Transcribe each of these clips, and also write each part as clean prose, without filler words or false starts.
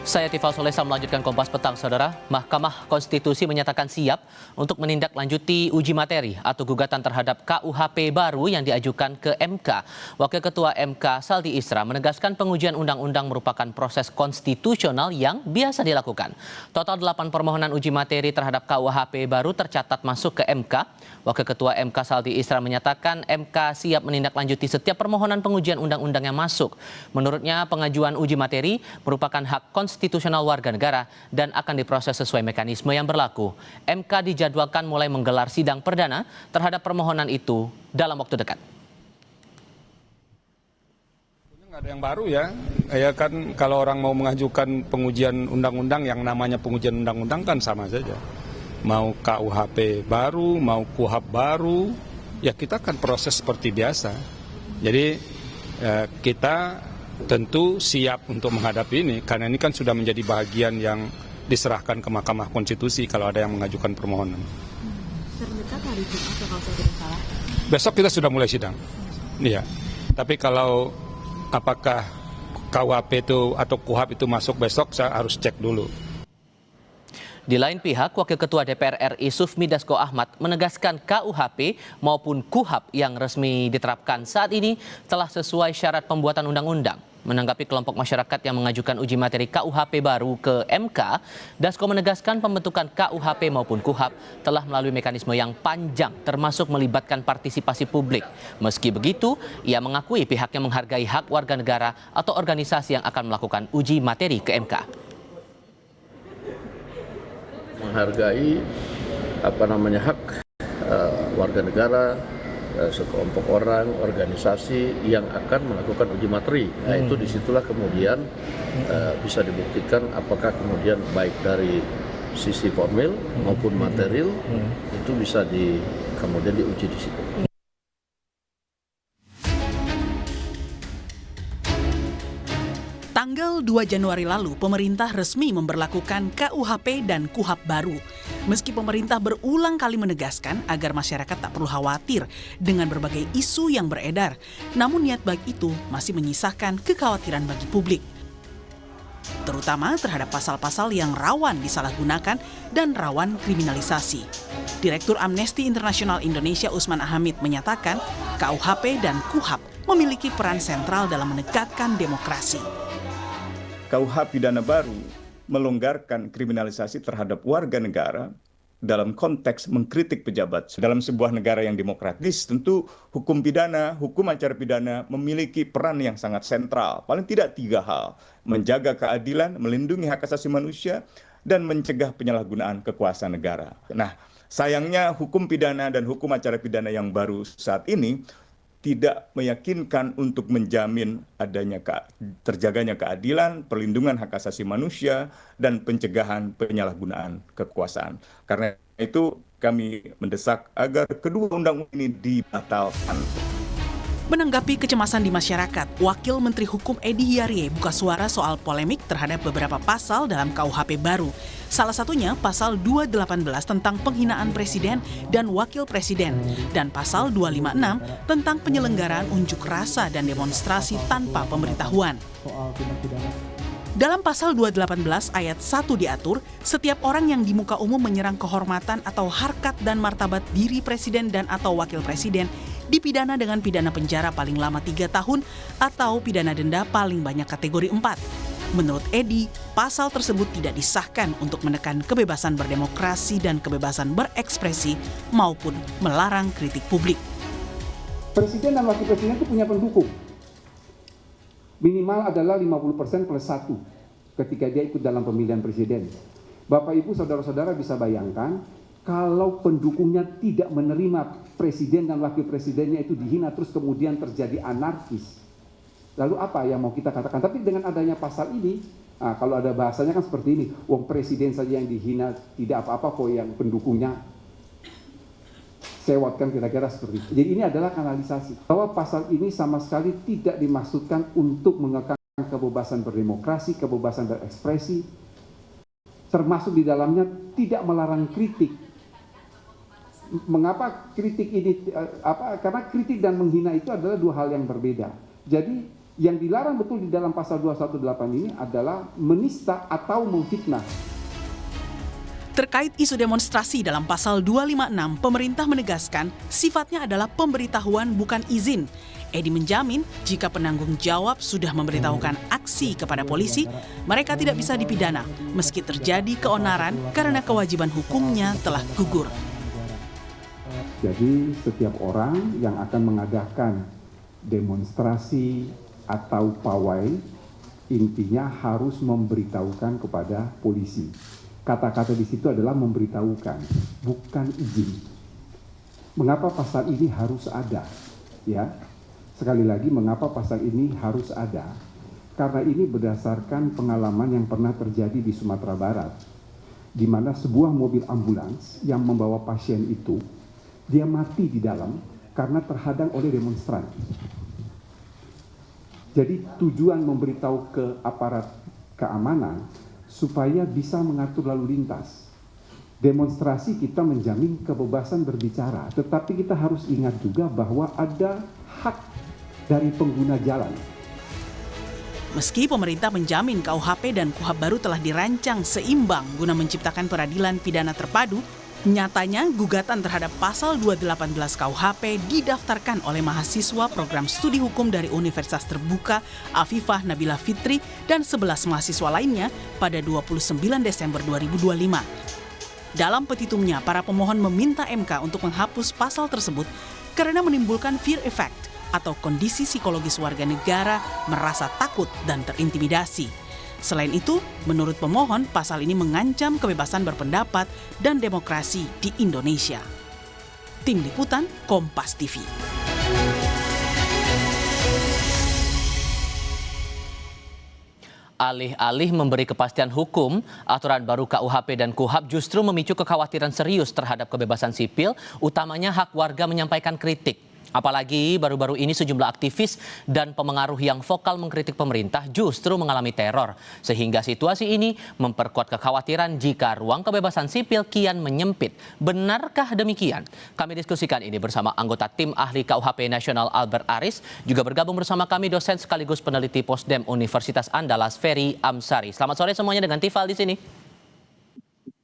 Saya Tifal Solesa melanjutkan Kompas Petang, Saudara. Mahkamah Konstitusi menyatakan siap untuk menindaklanjuti uji materi atau gugatan terhadap KUHP baru yang diajukan ke MK. Wakil Ketua MK Saldi Isra menegaskan pengujian undang-undang merupakan proses konstitusional yang biasa dilakukan. Total 8 permohonan uji materi terhadap KUHP baru tercatat masuk ke MK. Wakil Ketua MK Saldi Isra menyatakan MK siap menindaklanjuti setiap permohonan pengujian undang-undang yang masuk. Menurutnya, pengajuan uji materi merupakan hak konstitusional warga negara dan akan diproses sesuai mekanisme yang berlaku. MK dijadwalkan mulai menggelar sidang perdana terhadap permohonan itu dalam waktu dekat. Nggak ada yang baru ya kan kalau orang mau mengajukan pengujian undang-undang yang namanya pengujian undang-undang kan sama saja. Mau KUHP baru, mau KUHP baru, ya kita akan proses seperti biasa. Jadi kita tentu siap untuk menghadapi ini, karena ini kan sudah menjadi bagian yang diserahkan ke Mahkamah Konstitusi kalau ada yang mengajukan permohonan. Terdekat hari Jumat ya kalau saya tidak salah. Besok kita sudah mulai sidang. Iya. Tapi kalau apakah KUHP itu atau KUHP itu masuk besok, saya harus cek dulu. Di lain pihak, Wakil Ketua DPR RI Sufmi Dasko Ahmad menegaskan KUHP maupun KUHP yang resmi diterapkan saat ini telah sesuai syarat pembuatan undang-undang. Menanggapi kelompok masyarakat yang mengajukan uji materi KUHP baru ke MK, Dasko menegaskan pembentukan KUHP maupun KUHP telah melalui mekanisme yang panjang termasuk melibatkan partisipasi publik. Meski begitu, ia mengakui pihaknya menghargai hak warga negara atau organisasi yang akan melakukan uji materi ke MK. Menghargai hak warga negara, sekelompok orang, organisasi yang akan melakukan uji materi. Nah, itu disitulah kemudian bisa dibuktikan apakah kemudian baik dari sisi formil maupun material itu bisa kemudian diuji di situ. Tanggal 2 Januari lalu, pemerintah resmi memberlakukan KUHP dan KUHP baru. Meski pemerintah berulang kali menegaskan agar masyarakat tak perlu khawatir dengan berbagai isu yang beredar, namun niat baik itu masih menyisakan kekhawatiran bagi publik. Terutama terhadap pasal-pasal yang rawan disalahgunakan dan rawan kriminalisasi. Direktur Amnesty International Indonesia Usman Hamid menyatakan KUHP dan KUHP memiliki peran sentral dalam menegakkan demokrasi. KUHP pidana baru melonggarkan kriminalisasi terhadap warga negara dalam konteks mengkritik pejabat. Dalam sebuah negara yang demokratis, tentu hukum pidana, hukum acara pidana memiliki peran yang sangat sentral. Paling tidak 3 hal: menjaga keadilan, melindungi hak asasi manusia, dan mencegah penyalahgunaan kekuasaan negara. Nah, sayangnya hukum pidana dan hukum acara pidana yang baru saat ini tidak meyakinkan untuk menjamin adanya terjaganya keadilan, perlindungan hak asasi manusia, dan pencegahan penyalahgunaan kekuasaan. Karena itu kami mendesak agar kedua undang-undang ini dibatalkan. Menanggapi kecemasan di masyarakat, Wakil Menteri Hukum Edy Hiarie buka suara soal polemik terhadap beberapa pasal dalam KUHP baru. Salah satunya pasal 218 tentang penghinaan presiden dan wakil presiden dan pasal 256 tentang penyelenggaraan unjuk rasa dan demonstrasi tanpa pemberitahuan. Dalam pasal 218 ayat 1 diatur, setiap orang yang di muka umum menyerang kehormatan atau harkat dan martabat diri presiden dan atau wakil presiden dipidana dengan pidana penjara paling lama 3 tahun atau pidana denda paling banyak kategori 4. Menurut Edy, pasal tersebut tidak disahkan untuk menekan kebebasan berdemokrasi dan kebebasan berekspresi maupun melarang kritik publik. Presiden dan wakil presiden itu punya pendukung. Minimal adalah 50% plus 1 ketika dia ikut dalam pemilihan presiden. Bapak Ibu saudara-saudara bisa bayangkan kalau pendukungnya tidak menerima presiden dan wakil presidennya itu dihina terus kemudian terjadi anarkis. Lalu apa yang mau kita katakan? Tapi dengan adanya pasal ini, kalau ada bahasanya kan seperti ini, wong presiden saja yang dihina tidak apa-apa kok yang pendukungnya sewot, kan kira-kira seperti itu. Jadi ini adalah kanalisasi. Bahwa pasal ini sama sekali tidak dimaksudkan untuk mengekang kebebasan berdemokrasi, kebebasan berekspresi, termasuk di dalamnya tidak melarang kritik. Mengapa kritik ini? Karena kritik dan menghina itu adalah 2 hal yang berbeda. Jadi Yang dilarang betul di dalam pasal 218 ini adalah menista atau memfitnah. Terkait isu demonstrasi dalam pasal 256, pemerintah menegaskan sifatnya adalah pemberitahuan bukan izin. Edi menjamin jika penanggung jawab sudah memberitahukan aksi kepada polisi, mereka tidak bisa dipidana meski terjadi keonaran karena kewajiban hukumnya telah gugur. Jadi setiap orang yang akan mengadakan demonstrasi atau pawai intinya harus memberitahukan kepada polisi. Kata-kata di situ adalah memberitahukan, bukan izin. Mengapa pasal ini harus ada? Ya, sekali lagi mengapa pasal ini harus ada? Karena ini berdasarkan pengalaman yang pernah terjadi di Sumatera Barat, di mana sebuah mobil ambulans yang membawa pasien itu, dia mati di dalam karena terhadang oleh demonstran. Jadi tujuan memberitahu ke aparat keamanan supaya bisa mengatur lalu lintas. Demonstrasi kita menjamin kebebasan berbicara, tetapi kita harus ingat juga bahwa ada hak dari pengguna jalan. Meski pemerintah menjamin KUHP dan KUHAP baru telah dirancang seimbang guna menciptakan peradilan pidana terpadu, nyatanya gugatan terhadap pasal 218 KUHP didaftarkan oleh mahasiswa program studi hukum dari Universitas Terbuka Afifah Nabila Fitri dan 11 mahasiswa lainnya pada 29 Desember 2025. Dalam petitumnya, para pemohon meminta MK untuk menghapus pasal tersebut karena menimbulkan fear effect atau kondisi psikologis warga negara merasa takut dan terintimidasi. Selain itu, menurut pemohon, pasal ini mengancam kebebasan berpendapat dan demokrasi di Indonesia. Tim Liputan, Kompas TV. Alih-alih memberi kepastian hukum, aturan baru KUHP dan KUHAP justru memicu kekhawatiran serius terhadap kebebasan sipil, utamanya hak warga menyampaikan kritik. Apalagi baru-baru ini sejumlah aktivis dan pemengaruh yang vokal mengkritik pemerintah justru mengalami teror. Sehingga situasi ini memperkuat kekhawatiran jika ruang kebebasan sipil kian menyempit. Benarkah demikian? Kami diskusikan ini bersama anggota tim ahli KUHP Nasional Albert Aris. Juga bergabung bersama kami dosen sekaligus peneliti Posdem Universitas Andalas Ferry Amsari. Selamat sore semuanya dengan Tifal di sini.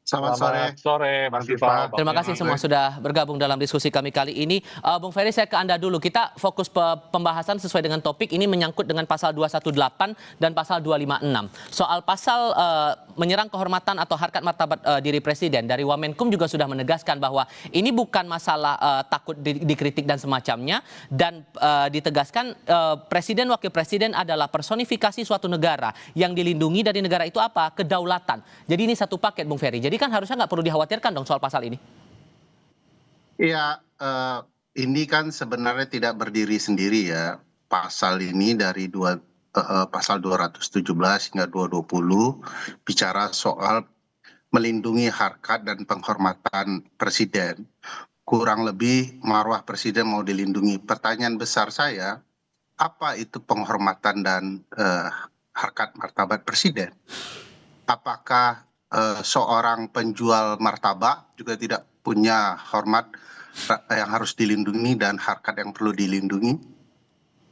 Selamat sore, Mas Tifal. Terima kasih semua sudah bergabung dalam diskusi kami kali ini. Bung Ferry, saya ke Anda dulu. Kita fokus pembahasan sesuai dengan topik ini menyangkut dengan pasal 218 dan pasal 256. Soal pasal menyerang kehormatan atau harkat martabat diri Presiden. Dari Wamenkum juga sudah menegaskan bahwa ini bukan masalah takut dikritik dan semacamnya. Dan ditegaskan Presiden, Wakil Presiden adalah personifikasi suatu negara. Yang dilindungi dari negara itu apa? Kedaulatan. Jadi ini satu paket, Bung Ferry. Jadi kan harusnya nggak perlu dikhawatirkan dong soal pasal ini. Iya, ini kan sebenarnya tidak berdiri sendiri ya. Pasal ini dari pasal 217 hingga 220 bicara soal melindungi harkat dan penghormatan Presiden. Kurang lebih marwah Presiden mau dilindungi. Pertanyaan besar saya, apa itu penghormatan dan harkat martabat Presiden? Apakah seorang penjual martabak juga tidak punya hormat yang harus dilindungi dan harkat yang perlu dilindungi?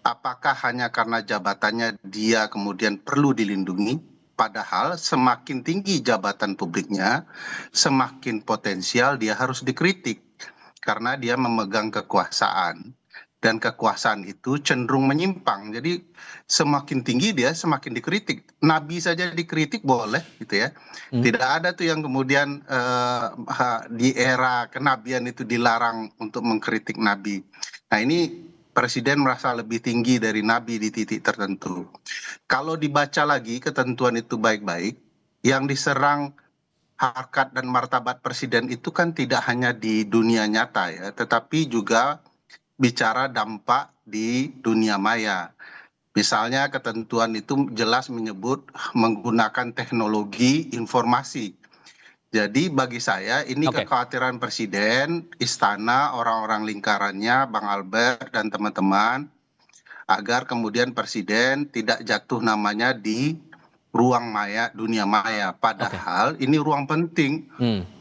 Apakah hanya karena jabatannya dia kemudian perlu dilindungi? Padahal semakin tinggi jabatan publiknya, semakin potensial dia harus dikritik karena dia memegang kekuasaan. Dan kekuasaan itu cenderung menyimpang. Jadi semakin tinggi dia semakin dikritik. Nabi saja dikritik boleh gitu ya. Tidak ada tuh yang kemudian di era kenabian itu dilarang untuk mengkritik Nabi. Nah ini Presiden merasa lebih tinggi dari Nabi di titik tertentu. Kalau dibaca lagi ketentuan itu baik-baik, yang diserang harkat dan martabat Presiden itu kan tidak hanya di dunia nyata ya, tetapi juga bicara dampak di dunia maya. Misalnya ketentuan itu jelas menyebut menggunakan teknologi informasi. Jadi bagi saya ini kekhawatiran Presiden, Istana, orang-orang lingkarannya, Bang Albert dan teman-teman, agar kemudian Presiden tidak jatuh namanya di ruang maya, dunia maya. Padahal ini ruang penting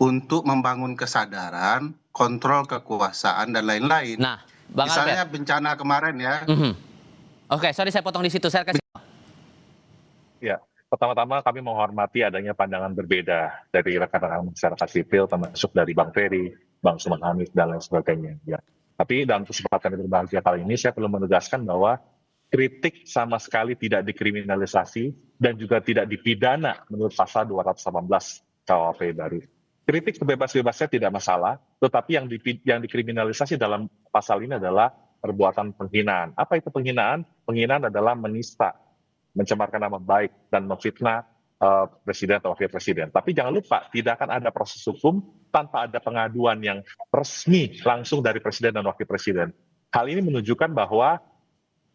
untuk membangun kesadaran, kontrol kekuasaan dan lain-lain. Nah, Bang misalnya Albert, bencana kemarin ya, Oke, sorry saya potong di situ. Saya kasih. Ya, pertama-tama kami menghormati adanya pandangan berbeda dari rekan-rekan masyarakat sipil, termasuk dari Bang Ferry, Bang Usman Hamid, dan lain sebagainya. Ya. Tapi dalam kesempatan yang berbahagia kali ini, saya perlu menegaskan bahwa kritik sama sekali tidak dikriminalisasi dan juga tidak dipidana menurut pasal 218 KUHP baru. Kritik sebebas-bebasnya tidak masalah, tetapi yang dikriminalisasi dalam pasal ini adalah perbuatan penghinaan. Apa itu penghinaan? Penghinaan adalah menista, mencemarkan nama baik dan memfitnah presiden atau wakil presiden. Tapi jangan lupa, tidak akan ada proses hukum tanpa ada pengaduan yang resmi langsung dari presiden dan wakil presiden. Hal ini menunjukkan bahwa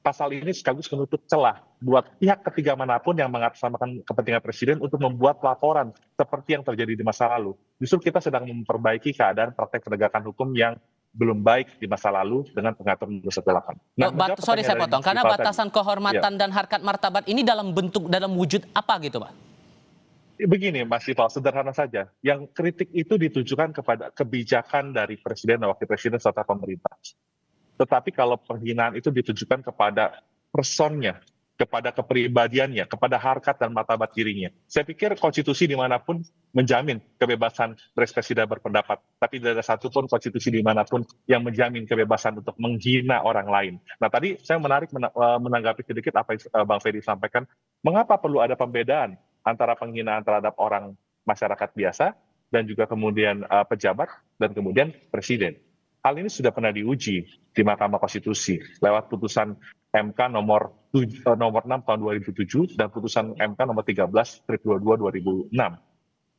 pasal ini sekaligus menutup celah buat pihak ketiga manapun yang mengatasnamakan kepentingan presiden untuk membuat laporan seperti yang terjadi di masa lalu. Justru kita sedang memperbaiki keadaan praktek penegakan hukum yang belum baik di masa lalu dengan pengaturan 218. Sorry saya potong, karena batasan kehormatan dan harkat martabat ini dalam wujud apa gitu, Pak? Begini Mas Ival, sederhana saja. Yang kritik itu ditujukan kepada kebijakan dari presiden dan wakil presiden serta pemerintah. Tetapi kalau penghinaan itu ditujukan kepada personnya, kepada kepribadiannya, kepada harkat dan martabat dirinya. Saya pikir konstitusi dimanapun menjamin kebebasan berekspresi dan berpendapat. Tapi tidak ada satupun konstitusi dimanapun yang menjamin kebebasan untuk menghina orang lain. Nah tadi saya menarik menanggapi sedikit apa yang Bang Ferry sampaikan. Mengapa perlu ada pembedaan antara penghinaan terhadap orang masyarakat biasa dan juga kemudian pejabat dan kemudian presiden. Hal ini sudah pernah diuji di Mahkamah Konstitusi lewat putusan MK nomor 6 tahun 2007 dan putusan MK nomor 13/22 2006.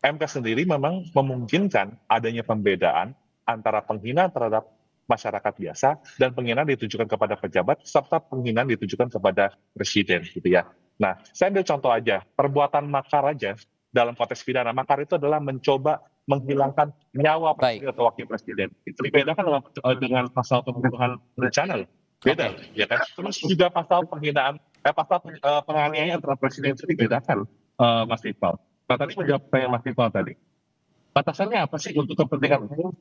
MK sendiri memang memungkinkan adanya pembedaan antara penghinaan terhadap masyarakat biasa dan penghinaan ditujukan kepada pejabat serta penghinaan ditujukan kepada presiden gitu ya. Nah, saya ambil contoh aja, perbuatan makar aja dalam konteks pidana. Makar itu adalah mencoba menghilangkan nyawa presiden atau wakil presiden. Itu dibedakan dengan pasal pembunuhan berencana. Beda, ya kan? Terus juga pasal penghinaan, pasal penganiayaan terhadap presiden itu dibedakan, Mas Iqbal. Nah, tadi menjawab pertanyaan Mas Iqbal tadi. Batasannya apa sih untuk kepentingan umum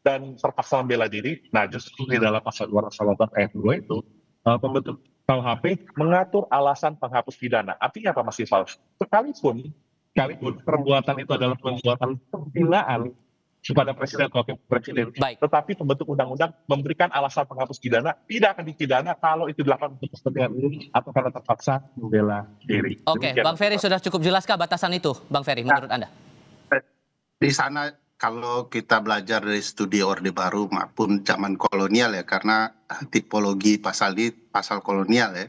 dan terpaksa membela diri? Nah, justru di dalam pasal 218 ayat 2 itu, pembentuk KUHP mengatur alasan penghapus pidana. Artinya apa, Mas Iqbal? Sekalipun perbuatan itu adalah perbuatan penghinaan kepada presiden atau wakil presiden. Tetapi pembentuk undang-undang memberikan alasan penghapus pidana tidak akan dipidana kalau itu dilakukan untuk kepentingan umum atau karena terpaksa membela diri. Oke, Bang Ferry sudah cukup jelaskah batasan itu, Bang Ferry, menurut Anda? Di sana kalau kita belajar dari studi Orde Baru maupun zaman kolonial ya, karena tipologi pasal ini pasal kolonial ya,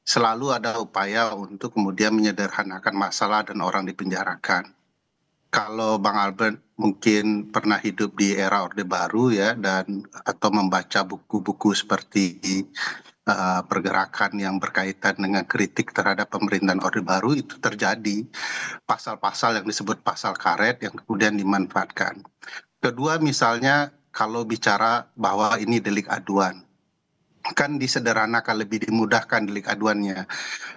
selalu ada upaya untuk kemudian menyederhanakan masalah dan orang dipenjarakan. Kalau Bang Albert mungkin pernah hidup di era Orde Baru ya, dan atau membaca buku-buku seperti pergerakan yang berkaitan dengan kritik terhadap pemerintahan Orde Baru, itu terjadi pasal-pasal yang disebut pasal karet yang kemudian dimanfaatkan. Kedua, misalnya kalau bicara bahwa ini delik aduan, kan disederhanakan, lebih dimudahkan delik aduannya.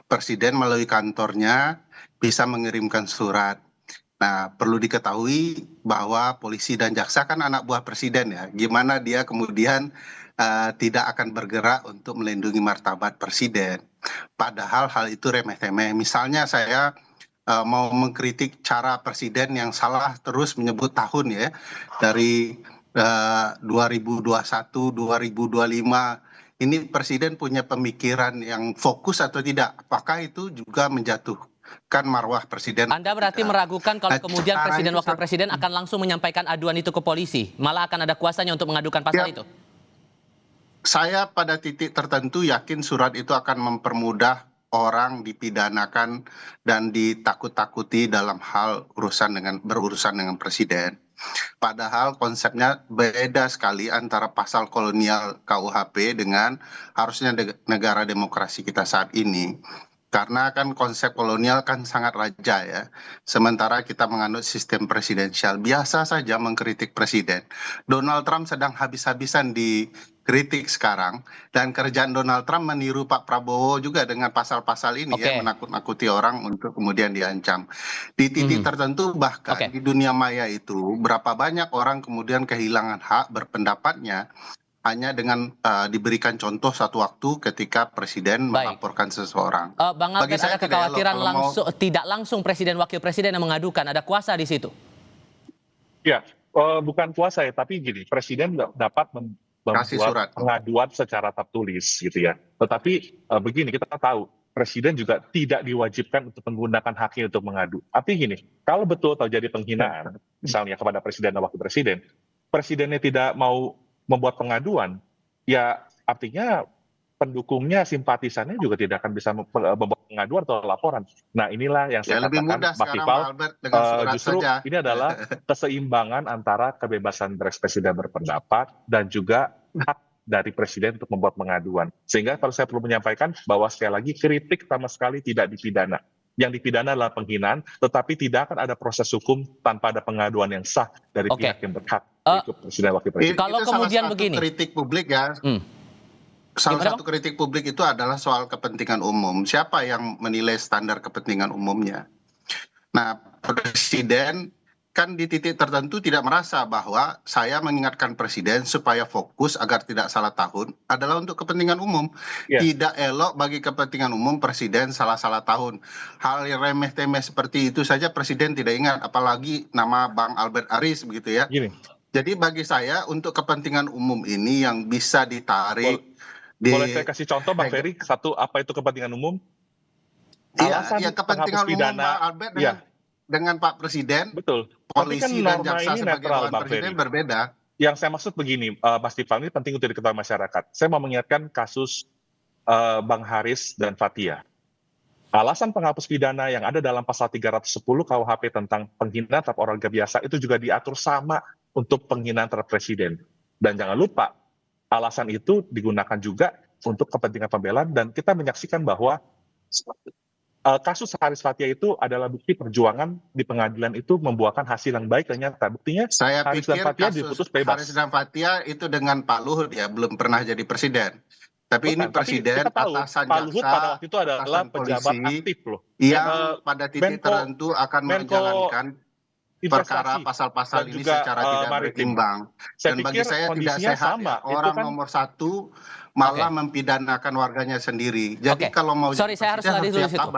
Presiden melalui kantornya bisa mengirimkan surat. Nah, perlu diketahui bahwa polisi dan jaksa kan anak buah presiden ya. Gimana dia kemudian tidak akan bergerak untuk melindungi martabat presiden. Padahal hal itu remeh-temeh. Misalnya saya mau mengkritik cara presiden yang salah terus menyebut tahun ya. Dari 2021, 2025. Ini presiden punya pemikiran yang fokus atau tidak? Apakah itu juga menjatuhkan marwah presiden? Anda berarti meragukan kalau kemudian presiden wakil presiden akan langsung menyampaikan aduan itu ke polisi, malah akan ada kuasanya untuk mengadukan pasal itu? Saya pada titik tertentu yakin surat itu akan mempermudah orang dipidanakan dan ditakut-takuti dalam hal berurusan dengan presiden. Padahal konsepnya beda sekali antara pasal kolonial KUHP dengan harusnya negara demokrasi kita saat ini. Karena kan konsep kolonial kan sangat raja ya. Sementara kita menganut sistem presidensial. Biasa saja mengkritik presiden. Donald Trump sedang habis-habisan dikritik sekarang. Dan kerjaan Donald Trump meniru Pak Prabowo juga dengan pasal-pasal ini ya. Menakut-nakuti orang untuk kemudian diancam. Di titik tertentu bahkan di dunia maya itu berapa banyak orang kemudian kehilangan hak berpendapatnya hanya dengan diberikan contoh satu waktu ketika presiden melaporkan seseorang. Bang Albert, ada kekhawatiran tidak langsung presiden wakil presiden yang mengadukan, ada kuasa di situ? Ya, bukan kuasa ya, tapi gini, presiden dapat membuat pengaduan secara tertulis gitu ya. Tetapi begini, kita tahu presiden juga tidak diwajibkan untuk menggunakan haknya untuk mengadu. Artinya gini, kalau betul terjadi penghinaan, misalnya kepada presiden dan wakil presiden, presidennya tidak mau membuat pengaduan, ya artinya pendukungnya, simpatisannya juga tidak akan bisa membuat pengaduan atau laporan. Nah, inilah yang saya katakan, Mas Iqbal, justru saja. Ini adalah keseimbangan antara kebebasan berekspresi dan berpendapat dan juga hak dari presiden untuk membuat pengaduan. Sehingga kalau saya perlu menyampaikan bahwa sekali lagi kritik sama sekali tidak dipidana. Yang dipidana adalah penghinaan, tetapi tidak akan ada proses hukum tanpa ada pengaduan yang sah dari pihak yang berhak, yaitu presiden wakil presiden. Kalau kemudian begini, kritik publik ya. Salah satu kritik publik itu adalah soal kepentingan umum. Siapa yang menilai standar kepentingan umumnya? Nah, presiden kan di titik tertentu tidak merasa bahwa saya mengingatkan presiden supaya fokus agar tidak salah tahun adalah untuk kepentingan umum. Tidak elok bagi kepentingan umum presiden salah-salah tahun. Hal yang remeh-temeh seperti itu saja presiden tidak ingat, apalagi nama Bang Albert Aris begitu ya. Jadi bagi saya untuk kepentingan umum ini yang bisa ditarik. Boleh saya kasih contoh Bang Ferry, satu apa itu kepentingan umum? Iya, kepentingan umum Bang Albert dengan Pak Presiden, betul. Polisi dan jaksa sebagai bawahan presiden berbeda. Yang saya maksud begini, Mas Tifal, ini penting untuk diketahui masyarakat. Saya mau mengingatkan kasus Bang Haris dan Fathia. Alasan penghapus pidana yang ada dalam pasal 310 KUHP tentang penghinaan terhadap orang biasa itu juga diatur sama untuk penghinaan terhadap presiden. Dan jangan lupa, alasan itu digunakan juga untuk kepentingan pembelaan, dan kita menyaksikan bahwa kasus Haris Fathia itu adalah bukti perjuangan di pengadilan itu membuahkan hasil yang baik dan nyata. Buktinya saya Haris pikir dan Fathia kasus diputus bebas. Haris dan Fathia itu dengan Pak Luhut ya, belum pernah jadi presiden. Tapi ini presiden, atasan Pak Luhut pada jaksa, waktu itu adalah pejabat polisi, aktif loh. yang pada titik tertentu akan menjalankan perkara pasal-pasal ini secara tidak berimbang. Dan bagi saya tidak sehat ya, orang nomor satu malah mempidanakan warganya sendiri. Jadi kalau mau saya harus selah dulu di situ.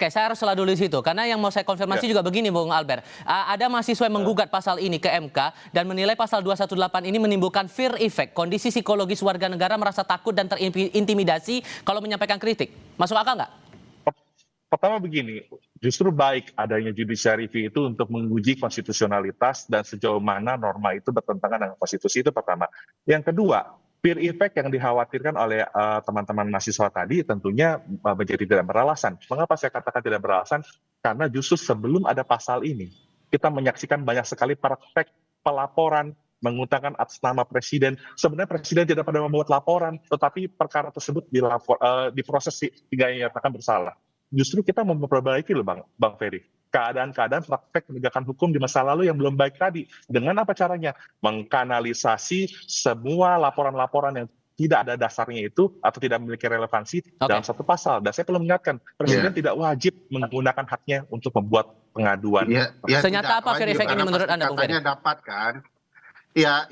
Saya harus selah dulu di situ. Karena yang mau saya konfirmasi juga begini, Bung Albert. Ada mahasiswa yang menggugat pasal ini ke MK dan menilai pasal 218 ini menimbulkan fear effect, kondisi psikologis warga negara merasa takut dan terintimidasi kalau menyampaikan kritik. Masuk akal nggak? Pertama begini, justru baik adanya judicial review itu untuk menguji konstitusionalitas dan sejauh mana norma itu bertentangan dengan konstitusi, itu pertama. Yang kedua, fear effect yang dikhawatirkan oleh teman-teman mahasiswa tadi tentunya menjadi tidak beralasan. Mengapa saya katakan tidak beralasan? Karena justru sebelum ada pasal ini, kita menyaksikan banyak sekali praktek pelaporan mengutangkan atas nama presiden. Sebenarnya presiden tidak pernah membuat laporan, tetapi perkara tersebut diproses hingga dinyatakan bersalah. Justru kita memperbaiki loh Bang Ferry. Keadaan-keadaan praktek penegakan hukum di masa lalu yang belum baik tadi. Dengan apa caranya? Mengkanalisasi semua laporan-laporan yang tidak ada dasarnya itu atau tidak memiliki relevansi dalam satu pasal. Dan saya perlu mengingatkan, presiden tidak wajib menggunakan haknya untuk membuat pengaduan. Senyata apa fear effect ini menurut Anda, Bung Ferry? Dapat kan? Ya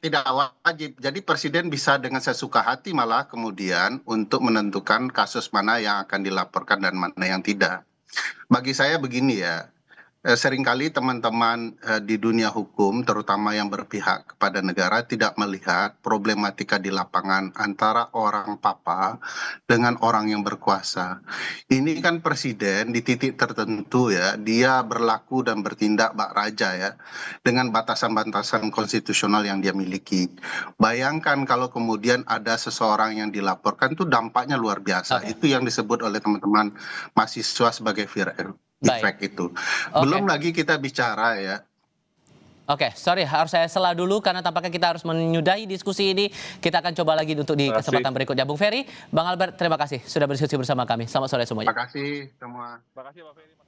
tidak wajib. Jadi presiden bisa dengan sesuka hati malah kemudian untuk menentukan kasus mana yang akan dilaporkan dan mana yang tidak. Bagi saya begini ya, seringkali teman-teman di dunia hukum, terutama yang berpihak kepada negara, tidak melihat problematika di lapangan antara orang papa dengan orang yang berkuasa. Ini kan presiden di titik tertentu ya, dia berlaku dan bertindak bak raja ya, dengan batasan-batasan konstitusional yang dia miliki. Bayangkan kalau kemudian ada seseorang yang dilaporkan, itu dampaknya luar biasa. Itu yang disebut oleh teman-teman mahasiswa sebagai fear effect itu. Belum lagi kita bicara ya. Harus saya sela dulu karena tampaknya kita harus menyudahi diskusi ini. Kita akan coba lagi untuk di kesempatan berikutnya. Bung Ferry, Bang Albert, terima kasih sudah berdiskusi bersama kami. Selamat sore semuanya. Terima kasih semua. Terima kasih Pak Ferry.